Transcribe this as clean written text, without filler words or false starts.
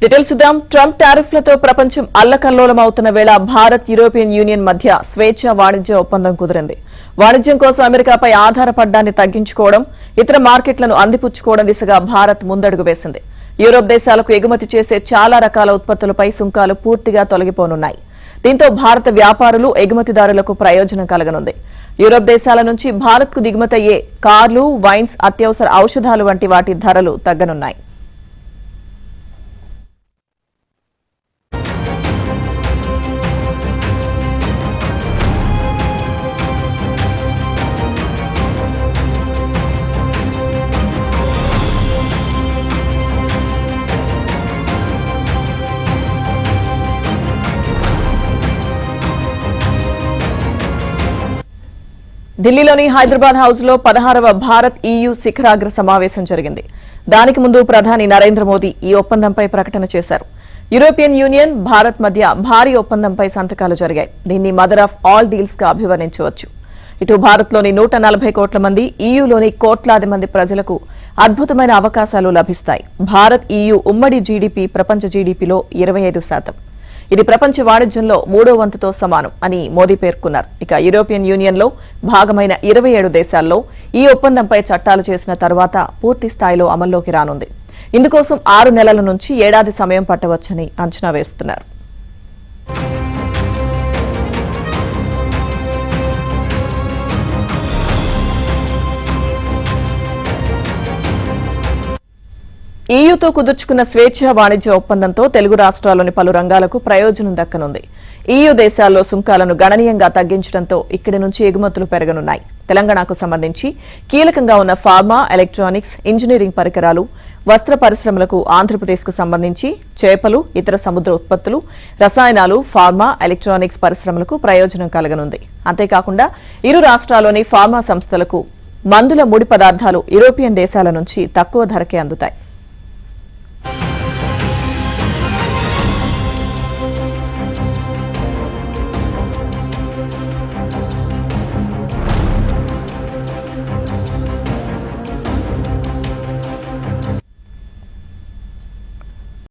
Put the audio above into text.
Details చూద్దాం. Trump టారిఫ్లతో ప్రపంచం అల్లకల్లోలమవుతున్న వేళ భారత్ యూరోపియన్ యూనియన్ మధ్య స్వేచ్ఛ వాణిజ్య ఒప్పందం కుదిరింది. వాణిజ్యం కోసం అమెరికాపై ఆధారపడ్డాన్ని తగ్గించుకోవడం, ఇతర మార్కెట్లను అందిపుచ్చుకోవడం దిశగా భారత్ ముందడుగు వేసింది. యూరోప్ దేశాలకు ఎగుమతి చేసే చాలా రకాల ఉత్పత్తులపై సుంకాలు పూర్తిగా తొలగిపోనున్నాయి. దీంతో భారత వ్యాపారులు, ఎగుమతిదారులకు ప్రయోజనం కలగనుంది. యూరోప్ దేశాల నుంచి భారత్కు దిగుమతయ్యే కార్లు, వైన్స్, అత్యవసర ఔషధాలు వంటి వాటి ధరలు తగ్గనున్నాయి. ఢిల్లీలోని హైదరాబాద్ హౌస్ లో 16వ భారత్ EU శిఖరాగ్ర సమావేశం జరిగింది. దానికి ముందు ప్రధాని నరేంద్ర మోదీ ఈ ఒప్పందంపై ప్రకటన చేశారు. యూరోపియన్ యూనియన్, భారత్ మధ్య భారీ ఒప్పందంపై సంతకాలు జరిగాయి. దీన్ని మదర్ ఆఫ్ ఆల్ డీల్స్ గా అభివర్ణించవచ్చు. ఇటు భారత్లోని 140 కోట్ల మంది, EUలోని కోట్లాది మంది ప్రజలకు అద్భుతమైన అవకాశాలు లభిస్తాయి. భారత్ EU ఉమ్మడి జీడీపీ ప్రపంచ జీడీపీలో 25%. ఇది ప్రపంచ వాణిజ్యంలో 3వ వంతుతో సమానం అని మోదీ పేర్కొన్నారు. ఇక యూరోపియన్ యూనియన్ లో భాగమైన 27 దేశాల్లో ఈ ఒప్పందంపై చట్టాలు చేసిన తర్వాత పూర్తి స్థాయిలో అమల్లోకి రానుంది. ఇందుకోసం 6 నెలల నుంచి ఏడాది సమయం పట్టవచ్చని అంచనా వేస్తున్నారు. EUతో కుదుర్చుకున్న స్వేచ్ఛ వాణిజ్య ఒప్పందంతో తెలుగు రాష్ట్రాల్లోని పలు రంగాలకు ప్రయోజనం దక్కనుంది. EU దేశాల్లో సుంకాలను గణనీయంగా తగ్గించడంతో ఇక్కడి నుంచి ఎగుమతులు పెరగనున్నాయి. తెలంగాణకు సంబంధించి కీలకంగా ఉన్న ఫార్మా, ఎలక్ట్రానిక్స్, ఇంజనీరింగ్ పరికరాలు, వస్త్ర పరిశ్రమలకు ఆంధ్రప్రదేశ్కు సంబంధించి చేపలు, ఇతర సముద్ర ఉత్పత్తులు, రసాయనాలు, ఫార్మా, ఎలక్ట్రానిక్స్ పరిశ్రమలకు ప్రయోజనం కలగనుంది. అంతేకాకుండా ఇరు రాష్ట్రాల్లోని ఫార్మా సంస్థలకు మందుల ముడి పదార్థాలు యూరోపియన్ దేశాల నుంచి తక్కువ ధరకే అందుతాయి.